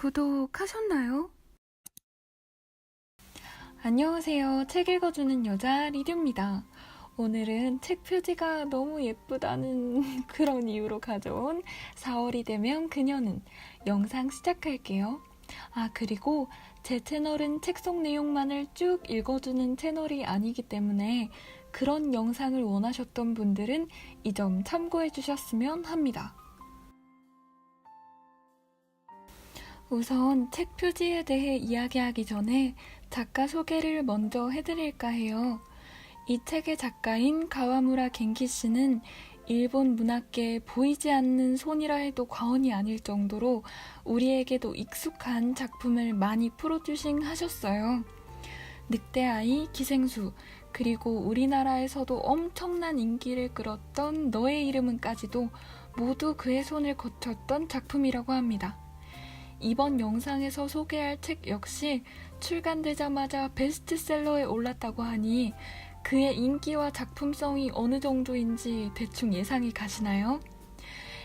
구독하셨나요? 안녕하세요. 책 읽어주는 여자 리듀입니다. 오늘은 책 표지가 너무 예쁘다는 그런 이유로 가져온 4월이 되면 그녀는 영상 시작할게요. 그리고 제 채널은 책 속 내용만을 쭉 읽어주는 채널이 아니기 때문에 그런 영상을 원하셨던 분들은 이 점 참고해 주셨으면 합니다. 우선 책 표지에 대해 이야기하기 전에 작가 소개를 먼저 해드릴까 해요. 이 책의 작가인 가와무라 겐키 씨는 일본 문학계에 보이지 않는 손이라 해도 과언이 아닐 정도로 우리에게도 익숙한 작품을 많이 프로듀싱 하셨어요. 늑대아이, 기생수, 그리고 우리나라에서도 엄청난 인기를 끌었던 너의 이름은까지도 모두 그의 손을 거쳤던 작품이라고 합니다. 이번 영상에서 소개할 책 역시 출간되자마자 베스트셀러에 올랐다고 하니 그의 인기와 작품성이 어느 정도인지 대충 예상이 가시나요?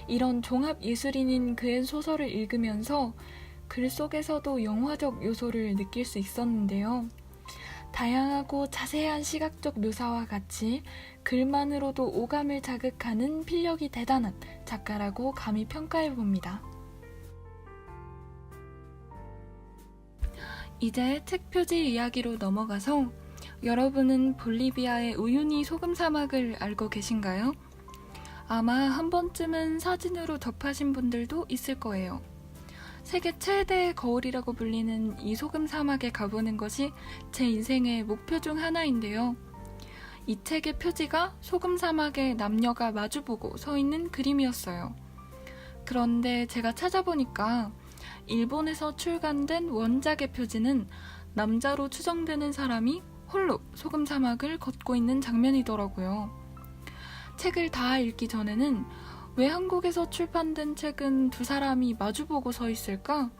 이런 종합예술인인 그의 소설을 읽으면서 글 속에서도 영화적 요소를 느낄 수 있었는데요. 다양하고 자세한 시각적 묘사와 같이 글만으로도 오감을 자극하는 필력이 대단한 작가라고 감히 평가해봅니다. 이제 책 표지 이야기로 넘어가서 여러분은 볼리비아의 우유니 소금 사막을 알고 계신가요? 아마 한 번쯤은 사진으로 접하신 분들도 있을 거예요. 세계 최대의 거울이라고 불리는 이 소금 사막에 가보는 것이 제 인생의 목표 중 하나인데요. 이 책의 표지가 소금 사막에 남녀가 마주보고 서 있는 그림이었어요. 그런데 제가 찾아보니까 일본에서 출간된 원작의 표지는 남자로 추정되는 사람이 홀로 소금 사막을 걷고 있는 장면이더라고요. 책을 다 읽기 전에는 왜 한국에서 출판된 책은 두 사람이 마주보고 서 있을까?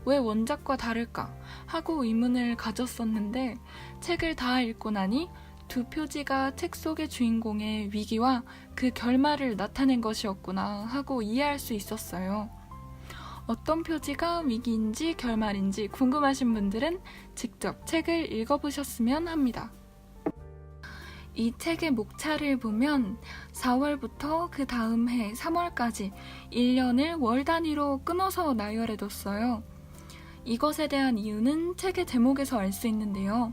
왜 원작과 다를까? 하고 의문을 가졌었는데 책을 다 읽고 나니 두 표지가 책 속의 주인공의 위기와 그 결말을 나타낸 것이었구나 하고 이해할 수 있었어요. 어떤 표지가 위기인지 결말인지 궁금하신 분들은 직접 책을 읽어보셨으면 합니다. 이 책의 목차를 보면 4월부터 그 다음 해 3월까지 1년을 월 단위로 끊어서 나열해뒀어요. 이것에 대한 이유는 책의 제목에서 알 수 있는데요.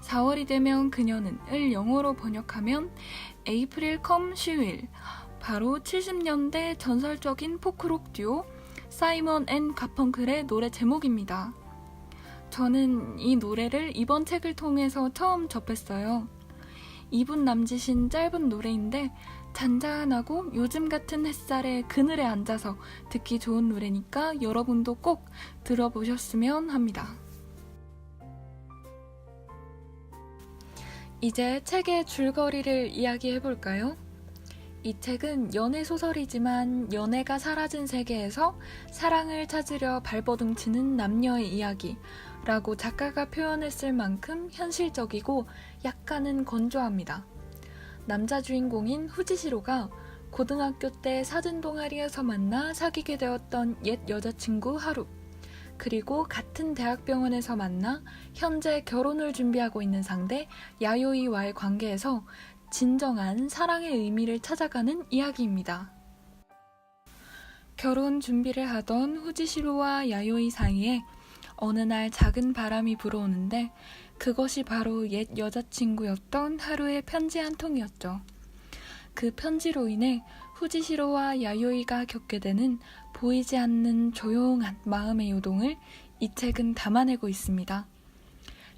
4월이 되면 그녀는 을 영어로 번역하면 April Come She Will, 바로 70년대 전설적인 포크록 듀오 사이먼 앤 가펑클의 노래 제목입니다. 저는 이 노래를 이번 책을 통해서 처음 접했어요. 2분 남짓인 짧은 노래인데 잔잔하고 요즘 같은 햇살에 그늘에 앉아서 듣기 좋은 노래니까 여러분도 꼭 들어보셨으면 합니다. 이제 책의 줄거리를 이야기해볼까요? 이 책은 연애소설이지만 연애가 사라진 세계에서 사랑을 찾으려 발버둥치는 남녀의 이야기라고 작가가 표현했을 만큼 현실적이고 약간은 건조합니다. 남자 주인공인 후지시로가 고등학교 때 사진 동아리에서 만나 사귀게 되었던 옛 여자친구 하루, 그리고 같은 대학병원에서 만나 현재 결혼을 준비하고 있는 상대 야요이와의 관계에서 진정한 사랑의 의미를 찾아가는 이야기입니다. 결혼 준비를 하던 후지시로와 야요이 사이에 어느 날 작은 바람이 불어오는데 그것이 바로 옛 여자친구였던 하루의 편지 한 통이었죠. 그 편지로 인해 후지시로와 야요이가 겪게 되는 보이지 않는 조용한 마음의 요동을 이 책은 담아내고 있습니다.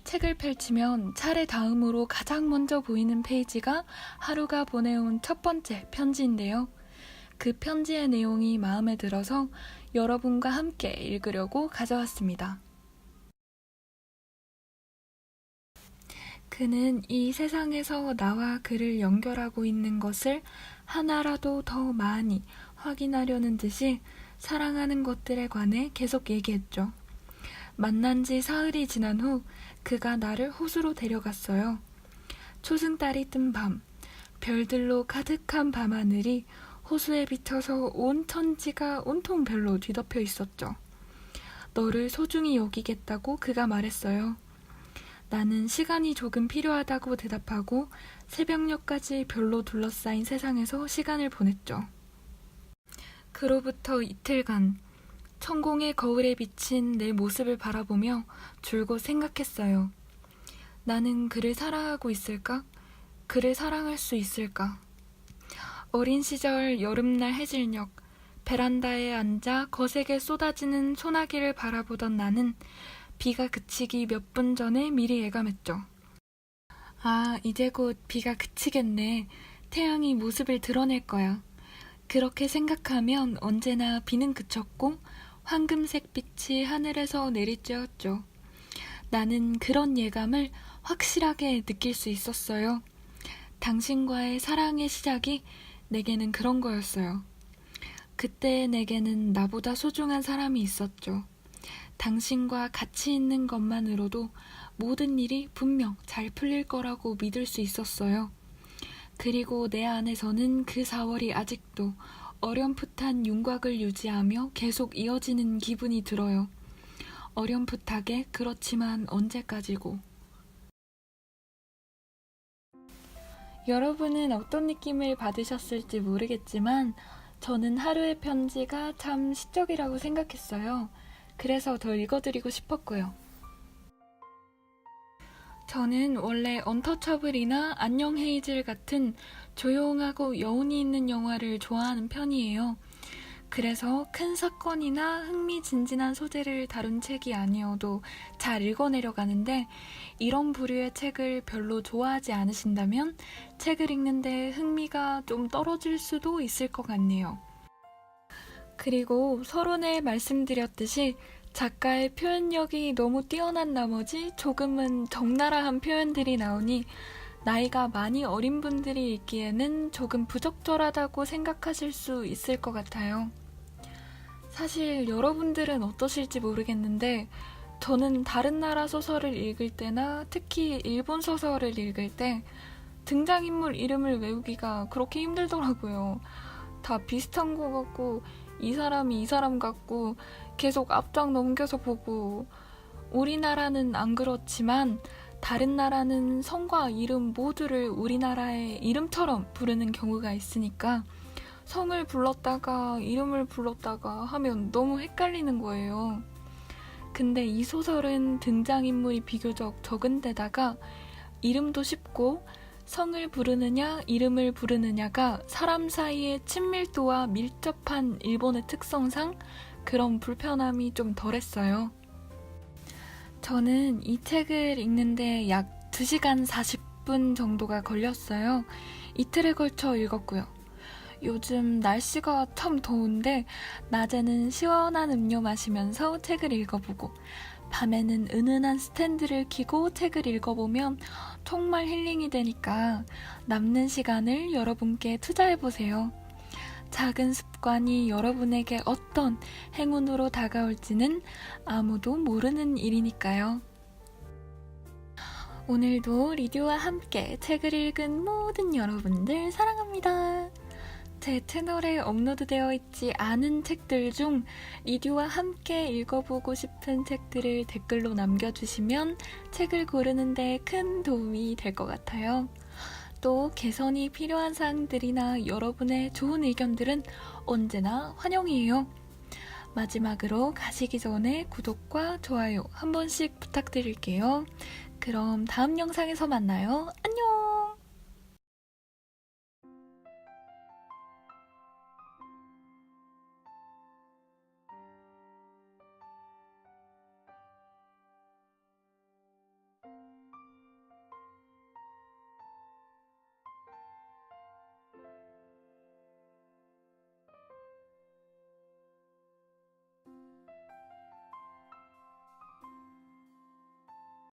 책을 펼치면 차례 다음으로 가장 먼저 보이는 페이지가 하루가 보내온 첫 번째 편지인데요. 그 편지의 내용이 마음에 들어서 여러분과 함께 읽으려고 가져왔습니다. 그는 이 세상에서 나와 그를 연결하고 있는 것을 하나라도 더 많이 확인하려는 듯이 사랑하는 것들에 관해 계속 얘기했죠. 만난 지 사흘이 지난 후 그가 나를 호수로 데려갔어요. 초승달이 뜬 밤, 별들로 가득한 밤하늘이 호수에 비쳐서 온 천지가 온통 별로 뒤덮여 있었죠. 너를 소중히 여기겠다고 그가 말했어요. 나는 시간이 조금 필요하다고 대답하고 새벽녘까지 별로 둘러싸인 세상에서 시간을 보냈죠. 그로부터 이틀간 천공의 거울에 비친 내 모습을 바라보며 줄곧 생각했어요. 나는 그를 사랑하고 있을까? 그를 사랑할 수 있을까? 어린 시절 여름날 해질녘 베란다에 앉아 거세게 쏟아지는 소나기를 바라보던 나는 비가 그치기 몇 분 전에 미리 예감했죠. 아, 이제 곧 비가 그치겠네. 태양이 모습을 드러낼 거야. 그렇게 생각하면 언제나 비는 그쳤고 황금색 빛이 하늘에서 내리쬐었죠. 나는 그런 예감을 확실하게 느낄 수 있었어요. 당신과의 사랑의 시작이 내게는 그런 거였어요. 그때 내게는 나보다 소중한 사람이 있었죠. 당신과 같이 있는 것만으로도 모든 일이 분명 잘 풀릴 거라고 믿을 수 있었어요. 그리고 내 안에서는 그 4월이 아직도 어렴풋한 윤곽을 유지하며 계속 이어지는 기분이 들어요. 어렴풋하게 그렇지만 언제까지고. 여러분은 어떤 느낌을 받으셨을지 모르겠지만 저는 하루의 편지가 참 시적이라고 생각했어요. 그래서 더 읽어드리고 싶었고요. 저는 원래 언터처블이나 안녕 헤이즐 같은 조용하고 여운이 있는 영화를 좋아하는 편이에요. 그래서 큰 사건이나 흥미진진한 소재를 다룬 책이 아니어도 잘 읽어내려가는데 이런 부류의 책을 별로 좋아하지 않으신다면 책을 읽는데 흥미가 좀 떨어질 수도 있을 것 같네요. 그리고 서론에 말씀드렸듯이 작가의 표현력이 너무 뛰어난 나머지 조금은 적나라한 표현들이 나오니 나이가 많이 어린 분들이 읽기에는 조금 부적절하다고 생각하실 수 있을 것 같아요. 사실 여러분들은 어떠실지 모르겠는데 저는 다른 나라 소설을 읽을 때나 특히 일본 소설을 읽을 때 등장인물 이름을 외우기가 그렇게 힘들더라고요. 다 비슷한 것 같고 이 사람이 이 사람 같고 계속 앞장 넘겨서 보고 우리나라는 안 그렇지만 다른 나라는 성과 이름 모두를 우리나라의 이름처럼 부르는 경우가 있으니까 성을 불렀다가 이름을 불렀다가 하면 너무 헷갈리는 거예요. 근데 이 소설은 등장인물이 비교적 적은 데다가 이름도 쉽고 성을 부르느냐 이름을 부르느냐가 사람 사이의 친밀도와 밀접한 일본의 특성상 그런 불편함이 좀 덜했어요. 저는 이 책을 읽는데 약 2시간 40분 정도가 걸렸어요. 이틀에 걸쳐 읽었고요. 요즘 날씨가 참 더운데 낮에는 시원한 음료 마시면서 책을 읽어보고 밤에는 은은한 스탠드를 켜고 책을 읽어보면 정말 힐링이 되니까 남는 시간을 여러분께 투자해보세요. 작은 습관이 여러분에게 어떤 행운으로 다가올지는 아무도 모르는 일이니까요. 오늘도 리디오와 함께 책을 읽은 모든 여러분들 사랑합니다. 제 채널에 업로드되어 있지 않은 책들 중 리디오와 함께 읽어보고 싶은 책들을 댓글로 남겨주시면 책을 고르는 데 큰 도움이 될 것 같아요. 또 개선이 필요한 사항들이나 여러분의 좋은 의견들은 언제나 환영이에요. 마지막으로 가시기 전에 구독과 좋아요 한 번씩 부탁드릴게요. 그럼 다음 영상에서 만나요. 안녕!